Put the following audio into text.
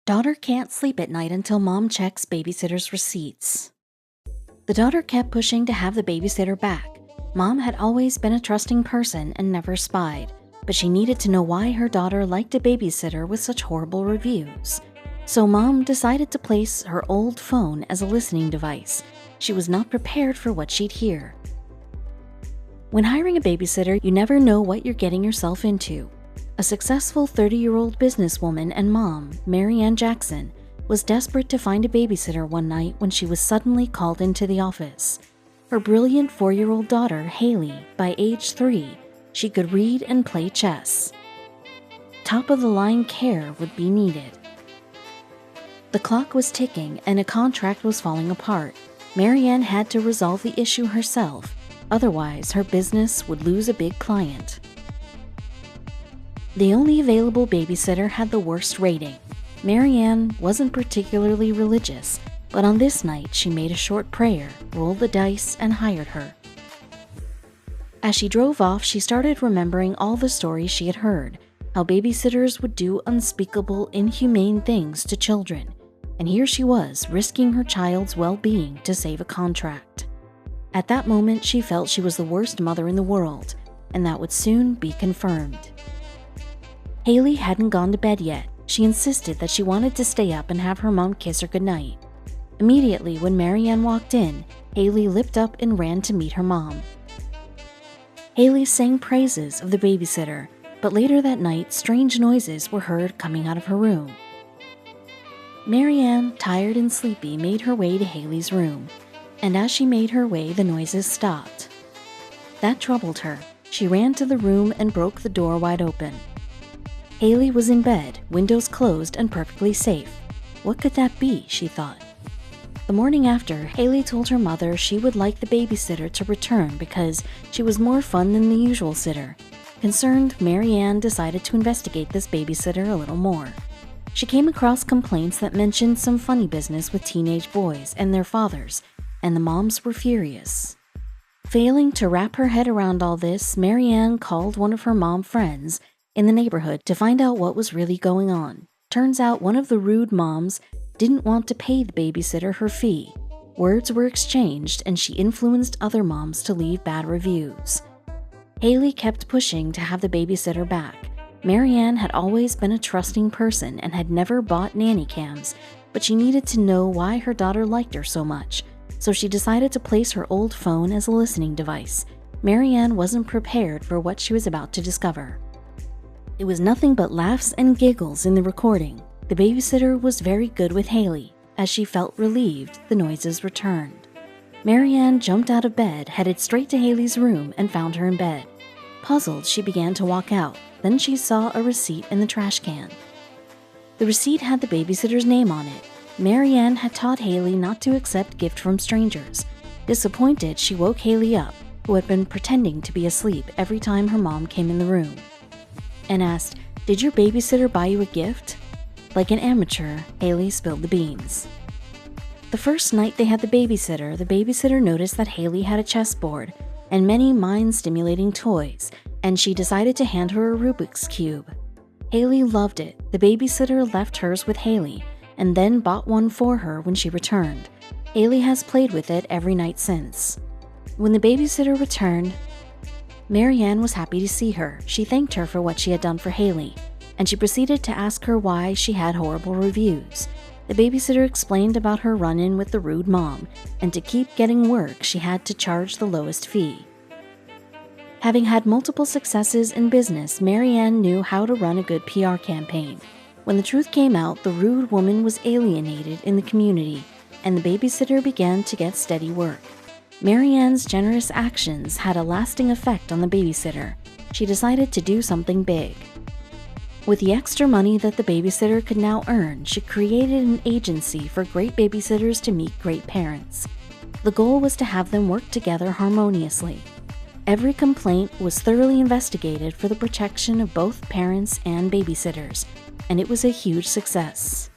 Daughter can't sleep at night until mom checks babysitter's receipts. The daughter kept pushing to have the babysitter back. Mom had always been a trusting person and never spied, but she needed to know why her daughter liked a babysitter with such horrible reviews. So mom decided to place her old phone as a listening device. She was not prepared for what she'd hear. When hiring a babysitter, you never know what you're getting yourself into. A successful 30-year-old businesswoman and mom, Mary Ann Jackson, was desperate to find a babysitter one night when she was suddenly called into the office. Her brilliant 4-year-old daughter, Haley, by age 3, she could read and play chess. Top-of-the-line care would be needed. The clock was ticking and a contract was falling apart. Mary Ann had to resolve the issue herself, otherwise her business would lose a big client. The only available babysitter had the worst rating. Mary Ann wasn't particularly religious, but on this night she made a short prayer, rolled the dice, and hired her. As she drove off, she started remembering all the stories she had heard, how babysitters would do unspeakable, inhumane things to children, and here she was, risking her child's well-being to save a contract. At that moment, she felt she was the worst mother in the world, and that would soon be confirmed. Haley hadn't gone to bed yet. She insisted that she wanted to stay up and have her mom kiss her goodnight. Immediately, when Mary Ann walked in, Haley leapt up and ran to meet her mom. Haley sang praises of the babysitter, but later that night, strange noises were heard coming out of her room. Mary Ann, tired and sleepy, made her way to Haley's room, and as she made her way, the noises stopped. That troubled her. She ran to the room and broke the door wide open. Haley was in bed, windows closed and perfectly safe. What could that be, she thought. The morning after, Haley told her mother she would like the babysitter to return because she was more fun than the usual sitter. Concerned, Mary Ann decided to investigate this babysitter a little more. She came across complaints that mentioned some funny business with teenage boys and their fathers, and the moms were furious. Failing to wrap her head around all this, Mary Ann called one of her mom friends in the neighborhood to find out what was really going on. Turns out one of the rude moms didn't want to pay the babysitter her fee. Words were exchanged and she influenced other moms to leave bad reviews. Haley kept pushing to have the babysitter back. Mary Ann had always been a trusting person and had never bought nanny cams, but she needed to know why her daughter liked her so much, so she decided to place her old phone as a listening device. Mary Ann wasn't prepared for what she was about to discover. It was nothing but laughs and giggles in the recording. The babysitter was very good with Haley. As she felt relieved, the noises returned. Mary Ann jumped out of bed, headed straight to Haley's room, and found her in bed. Puzzled, she began to walk out. Then she saw a receipt in the trash can. The receipt had the babysitter's name on it. Mary Ann had taught Haley not to accept gifts from strangers. Disappointed, she woke Haley up, who had been pretending to be asleep every time her mom came in the room, and asked, "Did your babysitter buy you a gift?" Like an amateur, Haley spilled the beans. The first night they had the babysitter noticed that Haley had a chessboard and many mind-stimulating toys, and she decided to hand her a Rubik's Cube. Haley loved it. The babysitter left hers with Haley, and then bought one for her when she returned. Haley has played with it every night since. When the babysitter returned, Mary Ann was happy to see her. She thanked her for what she had done for Haley, and she proceeded to ask her why she had horrible reviews. The babysitter explained about her run-in with the rude mom, and to keep getting work, she had to charge the lowest fee. Having had multiple successes in business, Mary Ann knew how to run a good PR campaign. When the truth came out, the rude woman was alienated in the community, and the babysitter began to get steady work. Mary Ann's generous actions had a lasting effect on the babysitter. She decided to do something big. With the extra money that the babysitter could now earn, she created an agency for great babysitters to meet great parents. The goal was to have them work together harmoniously. Every complaint was thoroughly investigated for the protection of both parents and babysitters, and it was a huge success.